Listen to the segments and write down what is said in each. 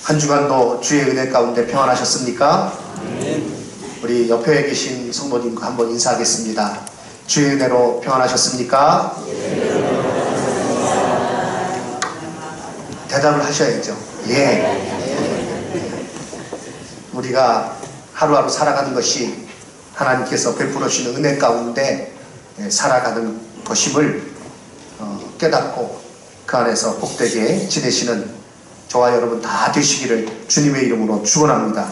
한 주간도 주의 은혜 가운데 평안하셨습니까? 우리 옆에 계신 성도님과 한번 인사하겠습니다. 주의 은혜로 평안하셨습니까? 대답을 하셔야죠. 예. 우리가 하루하루 살아가는 것이 하나님께서 베풀어 주시는 은혜 가운데 살아가는 것임을 깨닫고 그 안에서 복되게 지내시는 저와 여러분 다 되시기를 주님의 이름으로 축원합니다.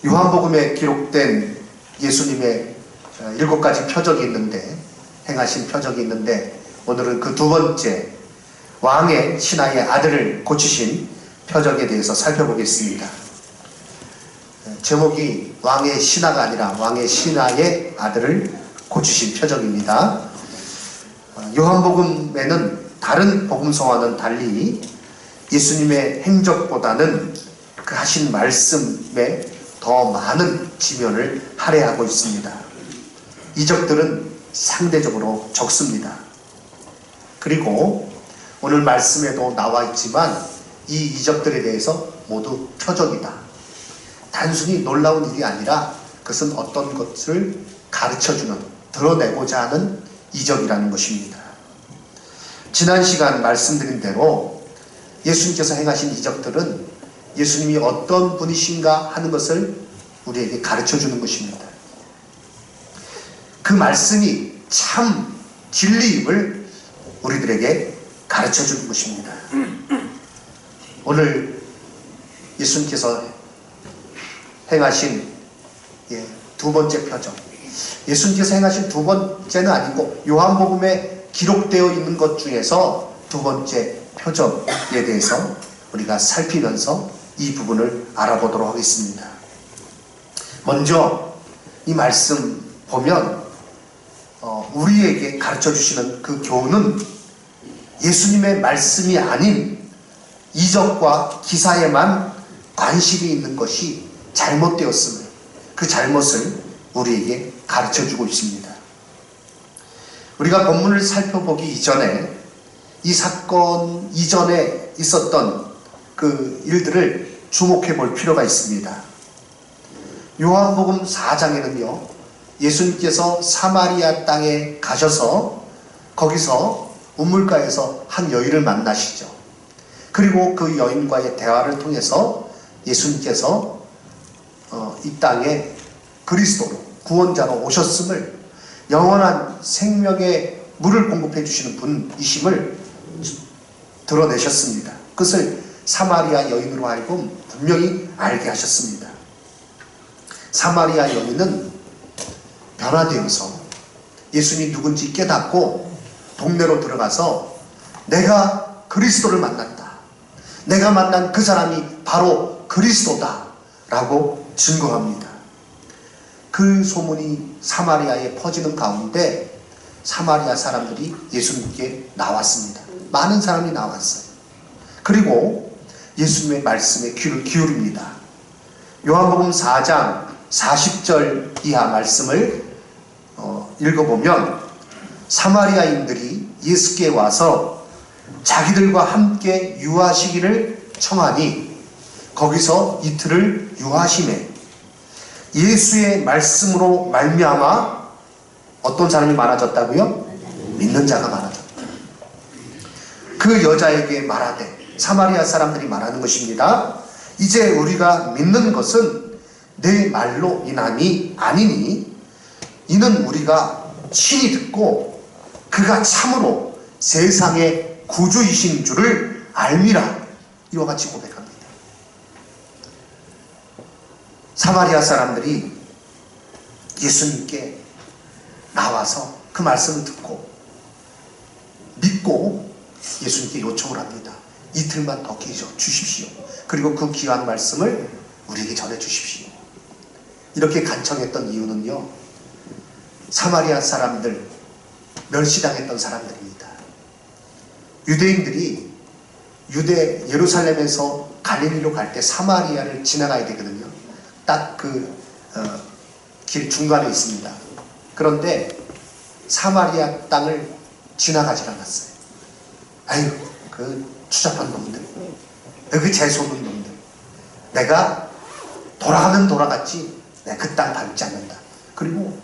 요한복음에 기록된 예수님의 7가지 표적이 있는데, 행하신 표적이 있는데, 오늘은 그 두 번째 왕의 신하의 아들을 고치신 표적에 대해서 살펴보겠습니다. 제목이 왕의 신하가 아니라 왕의 신하의 아들을 고치신 표적입니다. 요한복음에는 다른 복음서와는 달리 예수님의 행적보다는 그 하신 말씀에 더 많은 지면을 할애하고 있습니다. 이적들은 상대적으로 적습니다. 그리고 오늘 말씀에도 나와 있지만 이 이적들에 대해서 모두 표적이다. 단순히 놀라운 일이 아니라 그것은 어떤 것을 가르쳐주는, 드러내고자 하는 이적이라는 것입니다. 지난 시간 말씀드린 대로 예수님께서 행하신 이적들은 예수님이 어떤 분이신가 하는 것을 우리에게 가르쳐주는 것입니다. 그 말씀이 참 진리임을 우리들에게 가르쳐주는 것입니다. 오늘 예수님께서 행하신 두 번째 표적, 예수님께서 행하신 두 번째는 아니고 요한복음에 기록되어 있는 것 중에서 두 번째 표적에 대해서 우리가 살피면서 이 부분을 알아보도록 하겠습니다. 먼저 이 말씀 보면 우리에게 가르쳐 주시는 그 교훈은 예수님의 말씀이 아닌 이적과 기사에만 관심이 있는 것이 잘못되었음을, 그 잘못을 우리에게 가르쳐 주고 있습니다. 우리가 본문을 살펴보기 이전에 이 사건 이전에 있었던 그 일들을 주목해 볼 필요가 있습니다. 요한복음 4장에는요, 예수님께서 사마리아 땅에 가셔서 거기서 우물가에서 한 여인을 만나시죠. 그리고 그 여인과의 대화를 통해서 예수님께서 이 땅에 그리스도로, 구원자로 오셨음을, 영원한 생명의 물을 공급해 주시는 분이심을 드러내셨습니다. 그것을 사마리아 여인으로 하여금 분명히 알게 하셨습니다. 사마리아 여인은 변화되어서 예수님이 누군지 깨닫고 동네로 들어가서 내가 그리스도를 만났다, 내가 만난 그 사람이 바로 그리스도다 라고 증거합니다. 그 소문이 사마리아에 퍼지는 가운데 사마리아 사람들이 예수님께 나왔습니다. 많은 사람이 나왔어요. 그리고 예수님의 말씀에 귀를 기울입니다. 요한복음 4장 40절 이하 말씀을 읽어보면 사마리아인들이 예수께 와서 자기들과 함께 유하시기를 청하니 거기서 이틀을 유하시매 예수의 말씀으로 말미암아 어떤 사람이 많아졌다고요? 믿는 자가 많아졌다. 그 여자에게 말하되, 사마리아 사람들이 말하는 것입니다. 이제 우리가 믿는 것은 내 말로 인함이 아니니 이는 우리가 친히 듣고 그가 참으로 세상의 구주이신 줄을 알미라. 이와 같이 고백합니다. 사마리아 사람들이 예수님께 나와서 그 말씀을 듣고 믿고 예수님께 요청을 합니다. 이틀만 더 계셔 주십시오. 그리고 그 귀한 말씀을 우리에게 전해 주십시오. 이렇게 간청했던 이유는요, 사마리아 사람들, 멸시당했던 사람들입니다. 유대인들이 예루살렘에서 갈릴리로 갈 때 사마리아를 지나가야 되거든요. 딱 그 길 중간에 있습니다. 그런데 사마리아 땅을 지나가지 않았어요. 아유, 그 추잡한 놈들, 그 재소는 놈들. 내가 돌아가면 돌아갔지 내가 그 땅 밟지 않는다. 그리고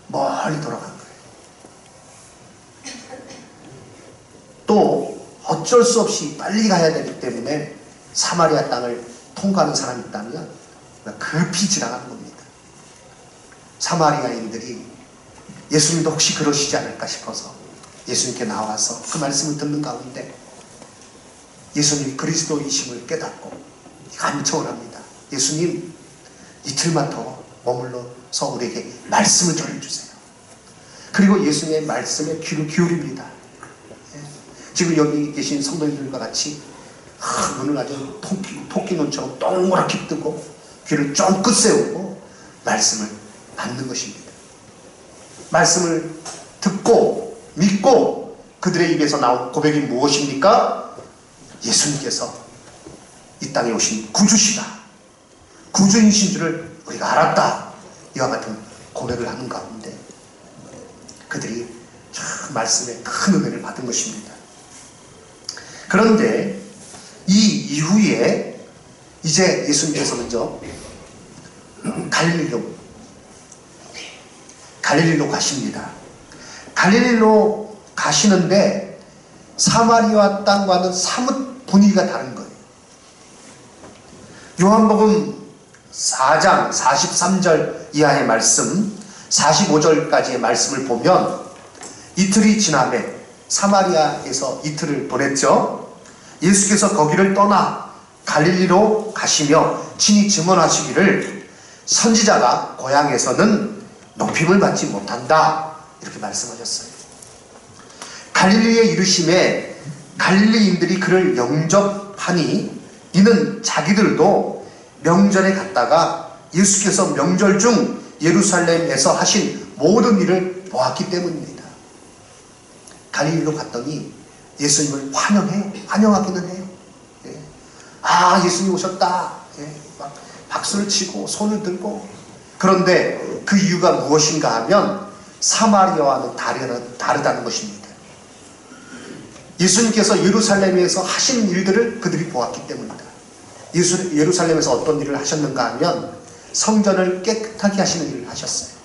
멀리 돌아간 거예요. 또 어쩔 수 없이 빨리 가야 되기 때문에 사마리아 땅을 통과하는 사람이 있다면 급히 지나가는 겁니다. 사마리아인들이 예수님도 혹시 그러시지 않을까 싶어서 예수님께 나와서 그 말씀을 듣는 가운데 예수님 그리스도이심을 깨닫고 간청을 합니다. 예수님, 이틀만 더 머물러서 우리에게 말씀을 전해주세요. 그리고 예수님의 말씀에 귀를 기울입니다. 지금 여기 계신 성도님들과 같이 눈을 아주 토끼 눈처럼 동그랗게 뜨고 귀를 쫑긋 세우고 말씀을 받는 것입니다. 말씀을 듣고 믿고 그들의 입에서 나온 고백이 무엇입니까? 예수님께서 이 땅에 오신 구주시다. 구주이신 줄을 우리가 알았다. 이와 같은 고백을 하는 가운데 그들이 참 말씀에 큰 은혜를 받은 것입니다. 그런데 이 이후에 이제 예수님께서 먼저 갈릴리로 가십니다. 갈릴리로 가시는데 사마리아 땅과는 사뭇 분위기가 다른 거예요. 요한복음 4장 43절 이하의 말씀, 45절까지의 말씀을 보면 이틀이 지나매 사마리아에서 이틀을 보냈죠. 예수께서 거기를 떠나 갈릴리로 가시며 친히 증언하시기를 선지자가 고향에서는 높임을 받지 못한다. 이렇게 말씀하셨어요. 갈릴리에 이르심에 갈릴리인들이 그를 영접하니 이는 자기들도 명절에 갔다가 예수께서 명절 중 예루살렘에서 하신 모든 일을 보았기 때문입니다. 갈릴리로 갔더니 예수님을 환영하기는 해요. 예. 아, 예수님 오셨다. 예. 막 박수를 치고 손을 들고. 그런데 그 이유가 무엇인가 하면 사마리아와는 다르다는 것입니다. 예수님께서 예루살렘에서 하신 일들을 그들이 보았기 때문이다. 예루살렘에서 어떤 일을 하셨는가 하면 성전을 깨끗하게 하시는 일을 하셨어요.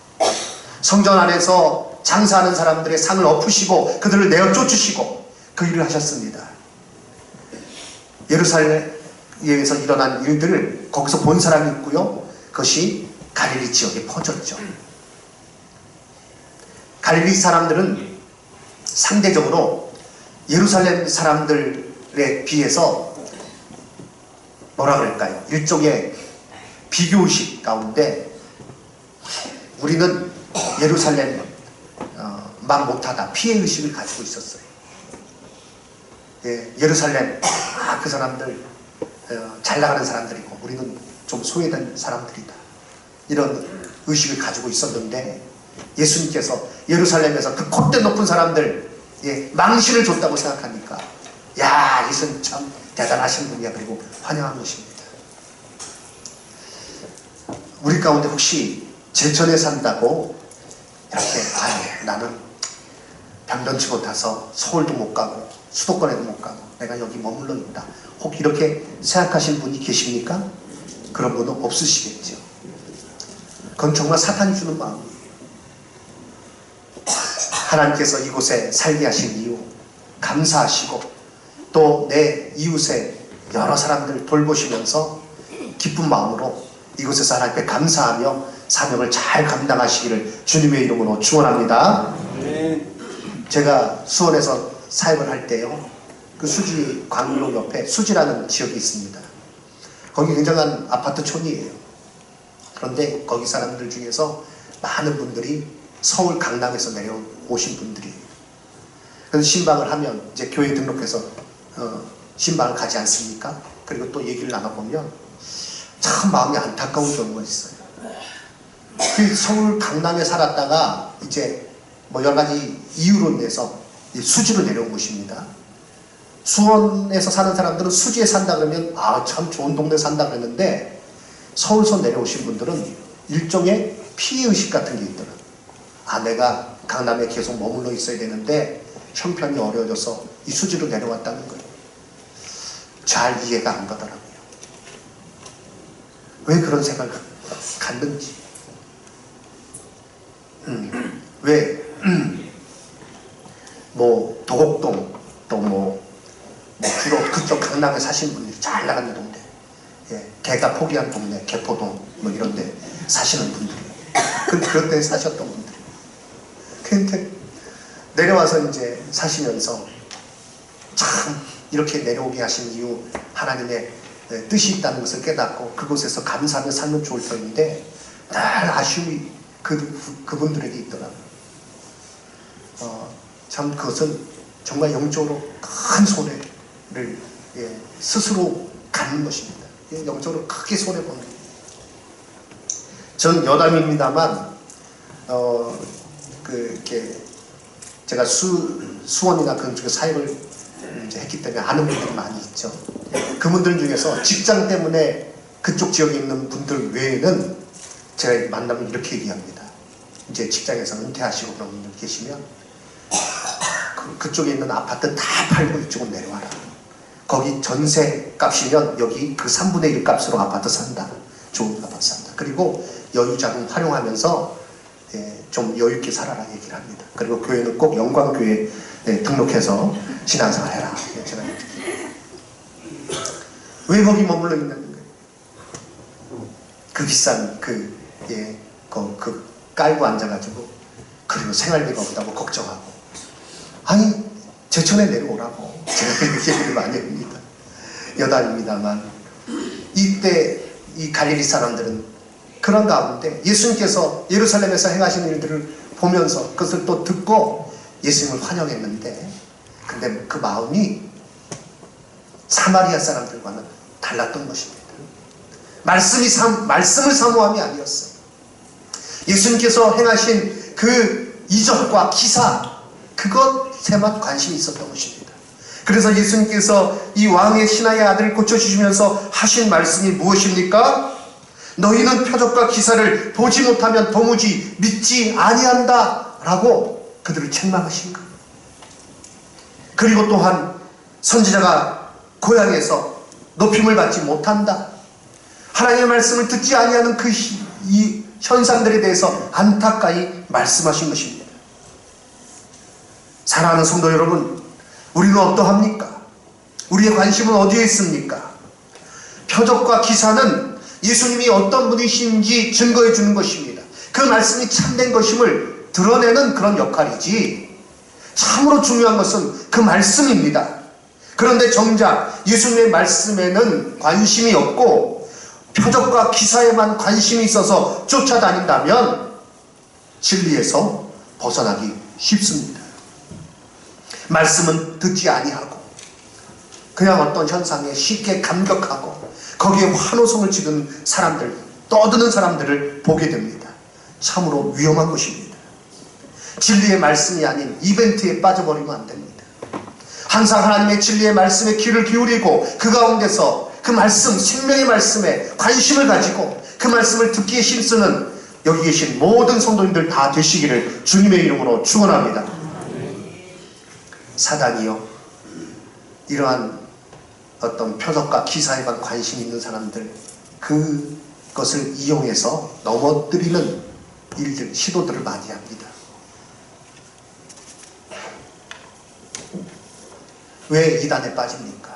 성전 안에서 장사하는 사람들의 상을 엎으시고 그들을 내어 쫓으시고 그 일을 하셨습니다. 예루살렘에서 일어난 일들을 거기서 본 사람이 있고요. 그것이 갈릴리 지역에 퍼졌죠. 갈릴리 사람들은 상대적으로 예루살렘 사람들에 비해서 뭐라 그럴까요? 일종의 비교의식 가운데 우리는 예루살렘만 못하다 피해의식을 가지고 있었어요. 예, 예루살렘 그 사람들 잘 나가는 사람들이고 우리는 좀 소외된 사람들이다. 이런 의식을 가지고 있었는데 예수님께서 예루살렘에서 그 콧대 높은 사람들 망신을 줬다고 생각하니까 야, 예수님 참 대단하신 분이야. 그리고 환영한 것입니다. 우리 가운데 혹시 제천에 산다고 이렇게 나는 병변치 못해서 서울도 못 가고 수도권에도 못 가고 내가 여기 머물러 있다. 혹 이렇게 생각하시는 분이 계십니까? 그런 분은 없으시겠죠. 그건 정말 사탄이 주는 마음이에요. 하나님께서 이곳에 살게 하신 이유 감사하시고 또 내 이웃의 여러 사람들 돌보시면서 기쁜 마음으로 이곳에서 하나님께 감사하며 사명을 잘 감당하시기를 주님의 이름으로 축원합니다. 제가 수원에서 사역을 할 때요, 그 수지 광로 옆에 수지라는 지역이 있습니다. 거기 굉장한 아파트촌이에요. 그런데 거기 사람들 중에서 많은 분들이 서울 강남에서 내려오신 분들이에요. 그래서 신방을 하면 이제 교회 등록해서 신방을 가지 않습니까? 그리고 또 얘기를 나눠보면 참 마음이 안타까운 경우가 있어요. 그 서울 강남에 살았다가 이제 뭐 여러 가지 이유로 인해서 수지로 내려온 것입니다. 수원에서 사는 사람들은 수지에 산다 그러면 참 좋은 동네 산다 그랬는데 서울서 내려오신 분들은 일종의 피해의식 같은 게 있더라고요. 내가 강남에 계속 머물러 있어야 되는데 형편이 어려워져서 이 수지로 내려왔다는 거예요. 잘 이해가 안 가더라고요. 왜 그런 생각을 갖는지. 왜 뭐 도곡동 또 뭐 주로 그쪽 강남에 사시는 분들이 잘 나가는 동네, 개가 포기한 동네, 개포동 뭐 이런데 사시는 분들이, 그런 데 사셨던 분들이, 근데 내려와서 이제 사시면서 참 이렇게 내려오게 하신 이유, 하나님의 뜻이 있다는 것을 깨닫고 그곳에서 감사하며 살면 좋을 터인데 늘 아쉬움이 그분들에게 있더라고요. 참 그것은 정말 영적으로 큰 손해를 스스로 갖는 것입니다. 영적으로 크게 손해보는 겁니다. 전 여담입니다만 이렇게 제가 수원이나 그런 쪽에 사역을 이제 했기 때문에 아는 분들이 많이 있죠. 그분들 중에서 직장 때문에 그쪽 지역에 있는 분들 외에는 제가 만나면 이렇게 얘기합니다. 이제 직장에서 은퇴하시고 그런 분들 계시면 그쪽에 있는 아파트 다 팔고 이쪽으로 내려와라. 거기 전세 값이면 여기 그 3분의 1 값으로 아파트 산다. 좋은 아파트 산다. 그리고 여유자금 활용하면서 좀 여유있게 살아라 얘기를 합니다. 그리고 교회는 꼭 영광교회에 등록해서 신앙생활 해라. 제가 왜 거기 머물러 있는 거예요? 그 비싼 그 깔고 앉아가지고, 그리고 생활비가 없다고 걱정하고, 아니 제천에 내려오라고 제가 얘기를 많이 합니다. 여담입니다만 이때 이 갈릴리 사람들은 그런 가운데 예수님께서 예루살렘에서 행하신 일들을 보면서 그것을 또 듣고 예수님을 환영했는데, 근데 그 마음이 사마리아 사람들과는 달랐던 것입니다. 말씀을 사모함이 아니었어요. 예수님께서 행하신 그 이적과 기사, 그것에만 관심이 있었던 것입니다. 그래서 예수님께서 이 왕의 신하의 아들을 고쳐주시면서 하신 말씀이 무엇입니까? 너희는 표적과 기사를 보지 못하면 도무지 믿지 아니한다 라고 그들을 책망하신 거예요. 그리고 또한 선지자가 고향에서 높임을 받지 못한다, 하나님의 말씀을 듣지 아니하는 이 현상들에 대해서 안타까이 말씀하신 것입니다. 사랑하는 성도 여러분, 우리는 어떠합니까? 우리의 관심은 어디에 있습니까? 표적과 기사는 예수님이 어떤 분이신지 증거해 주는 것입니다. 그 말씀이 참된 것임을 드러내는 그런 역할이지, 참으로 중요한 것은 그 말씀입니다. 그런데 정작 예수님의 말씀에는 관심이 없고 표적과 기사에만 관심이 있어서 쫓아다닌다면 진리에서 벗어나기 쉽습니다. 말씀은 듣지 아니하고 그냥 어떤 현상에 쉽게 감격하고 거기에 환호성을 지르는 사람들, 떠드는 사람들을 보게 됩니다. 참으로 위험한 것입니다. 진리의 말씀이 아닌 이벤트에 빠져버리면 안 됩니다. 항상 하나님의 진리의 말씀에 귀를 기울이고 그 가운데서 그 말씀, 생명의 말씀에 관심을 가지고 그 말씀을 듣기에 힘쓰는 여기 계신 모든 성도님들 다 되시기를 주님의 이름으로 축원합니다. 사단이요, 이러한 어떤 표적과 기사에만 관심 있는 사람들, 그것을 이용해서 넘어뜨리는 일들, 시도들을 많이 합니다. 왜 이단에 빠집니까?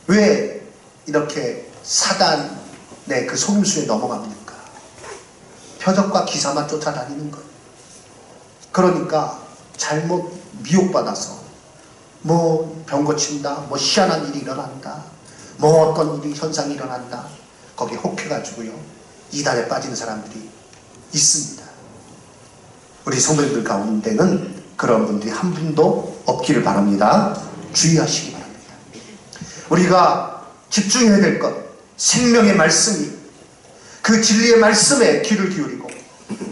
왜 이렇게 사단의 그 속임수에 넘어갑니까? 표적과 기사만 쫓아다니는 거예요. 그러니까 잘못 미혹받아서 뭐 병 고친다, 뭐 희한한 일이 일어난다, 뭐 어떤 일이 현상이 일어난다, 거기에 혹해가지고요 이단에 빠지는 사람들이 있습니다. 우리 성도님들 가운데는 그런 분들이 한 분도 없기를 바랍니다. 주의하시기 바랍니다. 우리가 집중해야 될 것, 생명의 말씀이, 그 진리의 말씀에 귀를 기울이고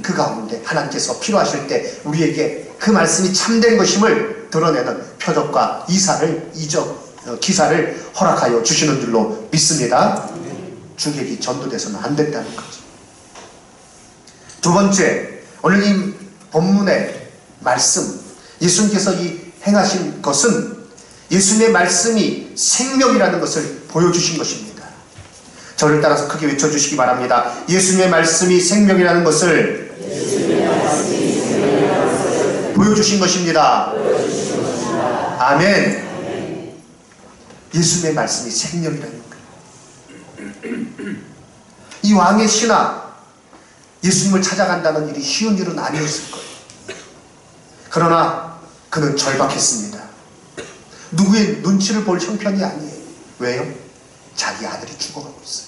그 가운데 하나님께서 필요하실 때 우리에게 그 말씀이 참된 것임을 드러내는 표적과 기사를 허락하여 주시는 줄로 믿습니다. 주객이 전도돼서는 안 된다는 거죠. 두 번째, 오늘 이 본문의 말씀, 예수님께서 이 행하신 것은 예수님의 말씀이 생명이라는 것을 보여주신 것입니다. 저를 따라서 크게 외쳐주시기 바랍니다. 예수님의 말씀이 생명이라는 것을 보여주신 것입니다. 아멘. 예수님의 말씀이 생명이라는 거예요. 이 왕의 신하, 예수님을 찾아간다는 일이 쉬운 일은 아니었을 거예요. 그러나 그는 절박했습니다. 누구의 눈치를 볼 형편이 아니에요. 왜요? 자기 아들이 죽어가고 있어요.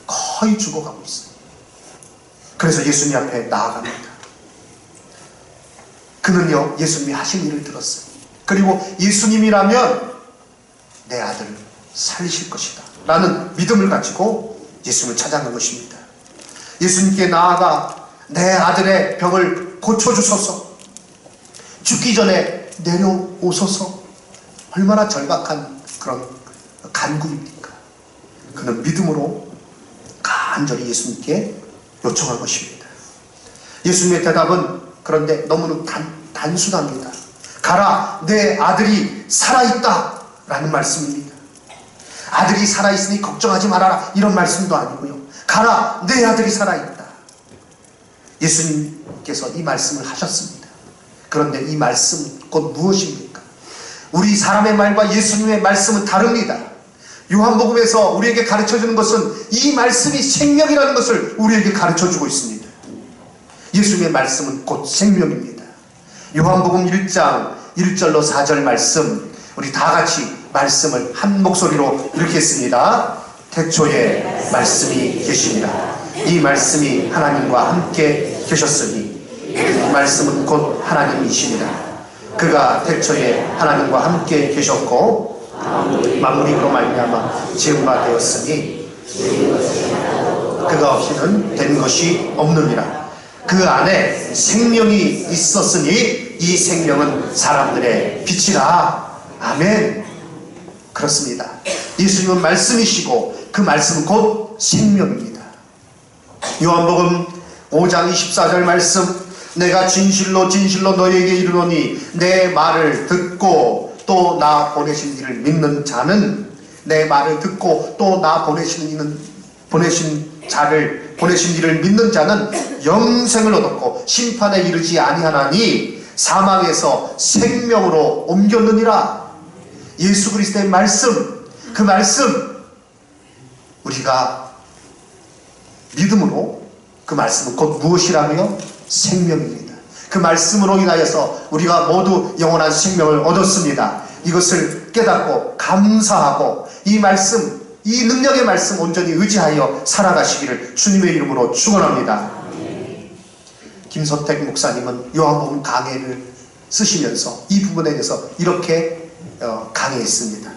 거의 죽어가고 있어요. 그래서 예수님 앞에 나아갑니다. 그는요, 예수님이 하신 일을 들었어요. 그리고 예수님이라면 내 아들을 살리실 것이다 라는 믿음을 가지고 예수님을 찾아간 것입니다. 예수님께 나아가 내 아들의 병을 고쳐주소서, 죽기 전에 내려오소서. 얼마나 절박한 그런 간구입니까? 그는 믿음으로 간절히 예수님께 요청한 것입니다. 예수님의 대답은 그런데 너무나 단순합니다. 가라, 내 아들이 살아있다 라는 말씀입니다. 아들이 살아있으니 걱정하지 말아라 이런 말씀도 아니고요. 가라, 내 아들이 살아있다. 예수님께서 이 말씀을 하셨습니다. 그런데 이 말씀은 곧 무엇입니까? 우리 사람의 말과 예수님의 말씀은 다릅니다. 요한복음에서 우리에게 가르쳐주는 것은 이 말씀이 생명이라는 것을 우리에게 가르쳐주고 있습니다. 예수님의 말씀은 곧 생명입니다. 요한복음 1장 1절로 4절 말씀, 우리 다 같이 말씀을 한 목소리로 읽겠습니다. 태초에 말씀이 계시니라. 이 말씀이 하나님과 함께 계셨으니 이 말씀은 곧 하나님이시니라. 그가 태초에 하나님과 함께 계셨고 만물이 그로 말미암아 지음바 되었으니 그가 없이는 된 것이 없느니라. 그 안에 생명이 있었으니 이 생명은 사람들의 빛이라. 아멘. 그렇습니다. 예수님은 말씀이시고 그 말씀은 곧 생명입니다. 요한복음 5장 24절 말씀, 내가 진실로 진실로 너희에게 이르노니 내 말을 듣고 또 나 보내신 이를 믿는 자는, 내 말을 듣고 또 나 보내신 이를 믿는 자는 영생을 얻었고 심판에 이르지 아니하나니 사망에서 생명으로 옮겼느니라. 예수 그리스도의 말씀, 그 말씀 우리가 믿음으로, 그 말씀은 곧 무엇이라고요? 생명입니다. 그 말씀으로 인하여서 우리가 모두 영원한 생명을 얻었습니다. 이것을 깨닫고 감사하고 이 말씀, 이 능력의 말씀 온전히 의지하여 살아가시기를 주님의 이름으로 축원합니다. 김소택 목사님은 요한복음 강해를 쓰시면서 이 부분에 대해서 이렇게 강의했습니다.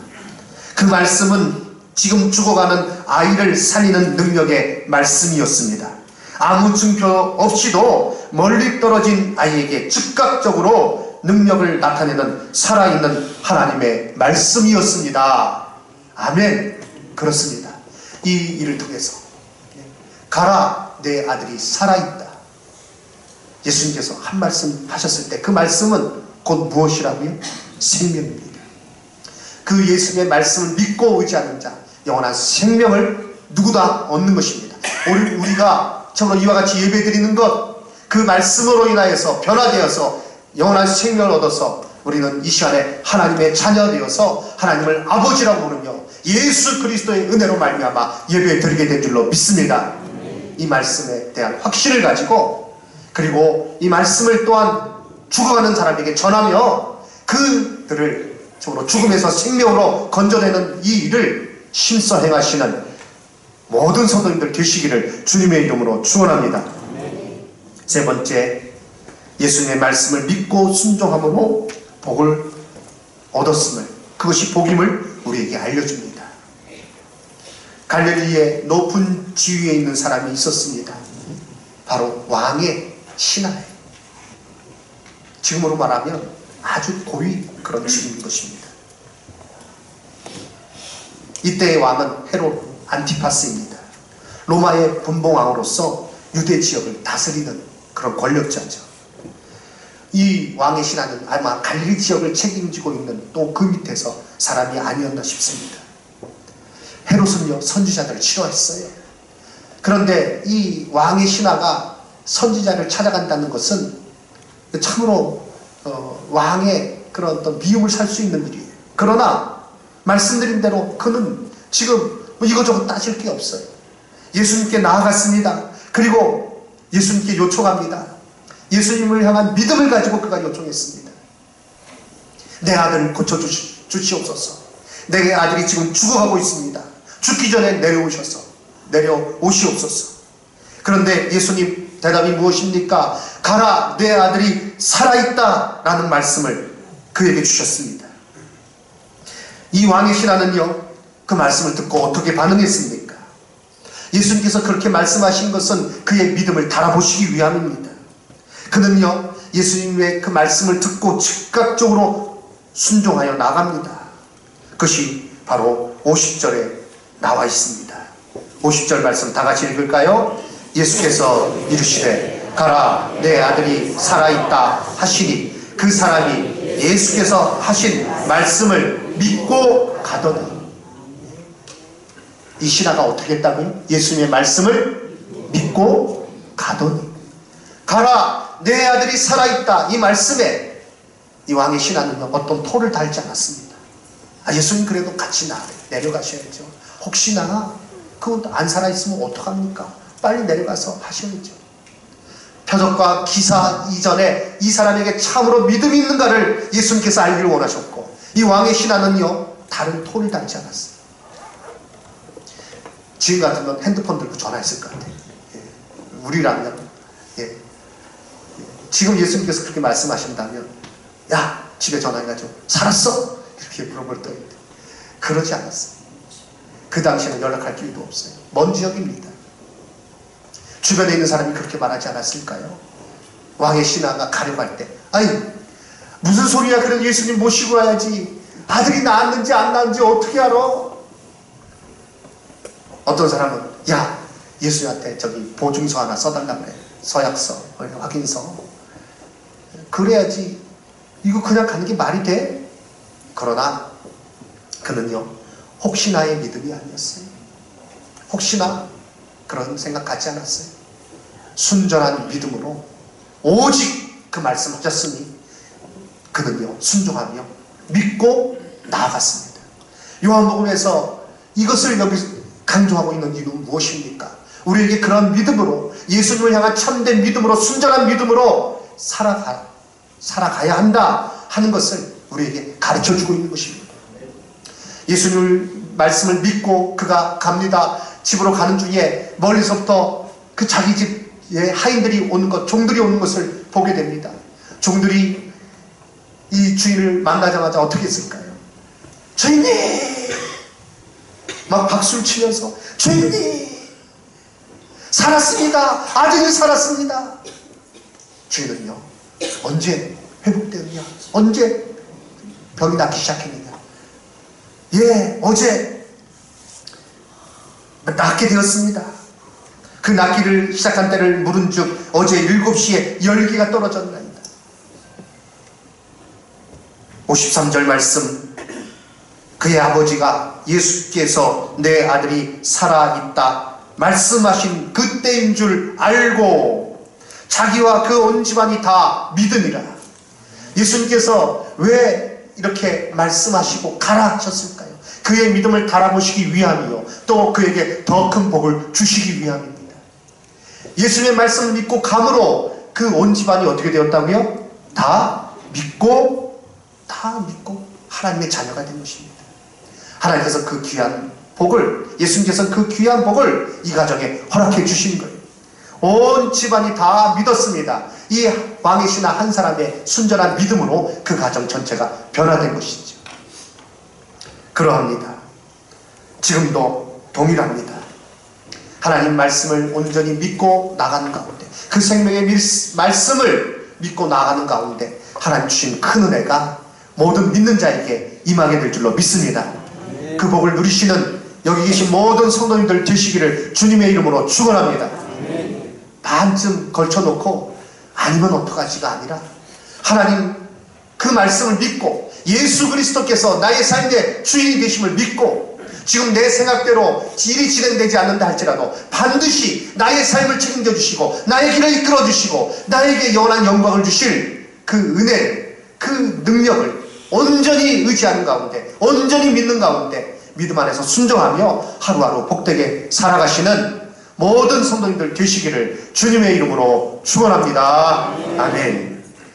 그 말씀은 지금 죽어가는 아이를 살리는 능력의 말씀이었습니다. 아무 증표 없이도 멀리 떨어진 아이에게 즉각적으로 능력을 나타내는 살아있는 하나님의 말씀이었습니다. 아멘. 그렇습니다. 이 일을 통해서 가라, 내 아들이 살아있다. 예수님께서 한 말씀 하셨을 때 그 말씀은 곧 무엇이라고요? 생명입니다. 그 예수님의 말씀을 믿고 의지하는 자, 영원한 생명을 누구다 얻는 것입니다. 오늘 우리가 참으로 이와 같이 예배드리는 것, 그 말씀으로 인하여서 변화되어서 영원한 생명을 얻어서 우리는 이 시간에 하나님의 자녀 되어서 하나님을 아버지라고 부르며 예수 그리스도의 은혜로 말미암아 예배 드리게 된 줄로 믿습니다. 이 말씀에 대한 확신을 가지고, 그리고 이 말씀을 또한 죽어가는 사람에게 전하며 그들을 참으로 죽음에서 생명으로 건져내는 이 일을 힘써 행하시는 모든 성도님들 되시기를 주님의 이름으로 축원합니다. 세 번째, 예수님의 말씀을 믿고 순종함으로 복을 얻었음을, 그것이 복임을 우리에게 알려줍니다. 갈릴리의 높은 지위에 있는 사람이 있었습니다. 바로 왕의 신하예요. 지금으로 말하면 아주 고위 그런 직위인 것입니다. 이때의 왕은 헤롯 안티파스입니다. 로마의 분봉왕으로서 유대 지역을 다스리는 그런 권력자죠. 이 왕의 신하는 아마 갈릴리 지역을 책임지고 있는 또 그 밑에서 사람이 아니었나 싶습니다. 헤롯은요 선지자들을 싫어했어요. 그런데 이 왕의 신하가 선지자를 찾아간다는 것은 참으로 왕의 그런 어떤 미움을 살 수 있는 일이에요. 그러나 말씀드린 대로 그는 지금 이거저거 따질 게 없어요. 예수님께 나아갔습니다. 그리고 예수님께 요청합니다. 예수님을 향한 믿음을 가지고 그가 요청했습니다. 내 아들을 고쳐주시옵소서. 내 아들이 지금 죽어가고 있습니다. 죽기 전에 내려오시옵소서. 그런데 예수님 대답이 무엇입니까? 가라, 내 아들이 살아있다 라는 말씀을 그에게 주셨습니다. 이 왕의 신하는요 그 말씀을 듣고 어떻게 반응했습니까? 예수님께서 그렇게 말씀하신 것은 그의 믿음을 달아보시기 위함입니다. 그는요 예수님의 그 말씀을 듣고 즉각적으로 순종하여 나갑니다. 그것이 바로 50절에 나와 있습니다. 50절 말씀 다 같이 읽을까요? 예수께서 이르시되 가라, 내 아들이 살아있다 하시니 그 사람이 예수께서 하신 말씀을 믿고 가더니. 이 신하가 어떻게 했다고요? 예수님의 말씀을 믿고 가더니. 가라, 내 아들이 살아있다 이 말씀에 이 왕의 신하는 어떤 토를 달지 않았습니다. 예수님 그래도 같이 내려가셔야죠. 혹시나 그거 안 살아있으면 어떡합니까? 빨리 내려가서 하셔야죠. 표적과 기사 이전에 이 사람에게 참으로 믿음이 있는가를 예수님께서 알기를 원하셨고, 이 왕의 신하는요 다른 토를 달지 않았어요. 지금 같으면 핸드폰 들고 전화했을 것 같아요. 우리라면 지금 예수님께서 그렇게 말씀하신다면 야, 집에 전화해가지고 살았어? 이렇게 물어볼 때인데 그러지 않았어요. 그 당시에는 연락할 길도 없어요. 먼 지역입니다. 주변에 있는 사람이 그렇게 말하지 않았을까요? 왕의 신하가 가려고 할 때 아이 무슨 소리야, 그래도 예수님 모시고 와야지. 아들이 낳았는지 안 낳았는지 어떻게 알아? 어떤 사람은 야, 예수님한테 저기 보증서 하나 써달라고 그래. 서약서, 확인서. 그래야지. 이거 그냥 가는 게 말이 돼? 그러나 그는요 혹시나의 믿음이 아니었어요. 혹시나 그런 생각하지 않았어요. 순전한 믿음으로 오직 그 말씀하셨으니 그는요 순종하며 믿고 나아갔습니다. 요한복음에서 이것을 여기 강조하고 있는 이유는 무엇입니까? 우리에게 그런 믿음으로, 예수님을 향한 참된 믿음으로, 순전한 믿음으로 살아가야 한다 하는 것을 우리에게 가르쳐주고 있는 것입니다. 예수님 말씀을 믿고 그가 갑니다. 집으로 가는 중에 멀리서부터 그 자기 집에 하인들이 오는 것, 종들이 오는 것을 보게 됩니다. 종들이 이 주인을 만나자마자 어떻게 했을까요? 주인님! 막 박수를 치면서 주인님! 살았습니다! 아들이 살았습니다! 주인은요 언제 회복되느냐? 언제 병이 낫기 시작했느냐? 예, 어제 낫게 되었습니다. 그 낫기를 시작한 때를 물은 즉 어제 7시에 열기가 떨어졌나이다. 53절 말씀, 그의 아버지가 예수께서 내 아들이 살아있다 말씀하신 그때인 줄 알고 자기와 그 온 집안이 다 믿으니라. 예수님께서 왜 이렇게 말씀하시고 가라 하셨을까요? 그의 믿음을 달아보시기 위함이요, 또 그에게 더 큰 복을 주시기 위함입니다. 예수님의 말씀을 믿고 감으로 그 온 집안이 어떻게 되었다고요? 다 믿고 하나님의 자녀가 된 것입니다. 하나님께서 그 귀한 복을, 예수님께서 그 귀한 복을 이 가정에 허락해 주신 거예요. 온 집안이 다 믿었습니다. 이 왕의 신하 한 사람의 순전한 믿음으로 그 가정 전체가 변화된 것이죠. 그러합니다. 지금도 동일합니다. 하나님 말씀을 온전히 믿고 나가는 가운데, 그 생명의 말씀을 믿고 나가는 가운데 하나님 주신 큰 은혜가 모든 믿는 자에게 임하게 될 줄로 믿습니다. 그 복을 누리시는 여기 계신 모든 성도님들 되시기를 주님의 이름으로 축원합니다. 반쯤 걸쳐놓고 아니면 어떡하지가 아니라 하나님 그 말씀을 믿고 예수 그리스도께서 나의 삶의 주인이 되심을 믿고 지금 내 생각대로 일이 진행되지 않는다 할지라도 반드시 나의 삶을 책임져 주시고 나의 길을 이끌어 주시고 나에게 영원한 영광을 주실 그 은혜를, 그 능력을 온전히 의지하는 가운데, 온전히 믿는 가운데 믿음 안에서 순종하며 하루하루 복되게 살아가시는 모든 성도님들 되시기를 주님의 이름으로 축원합니다. 아멘.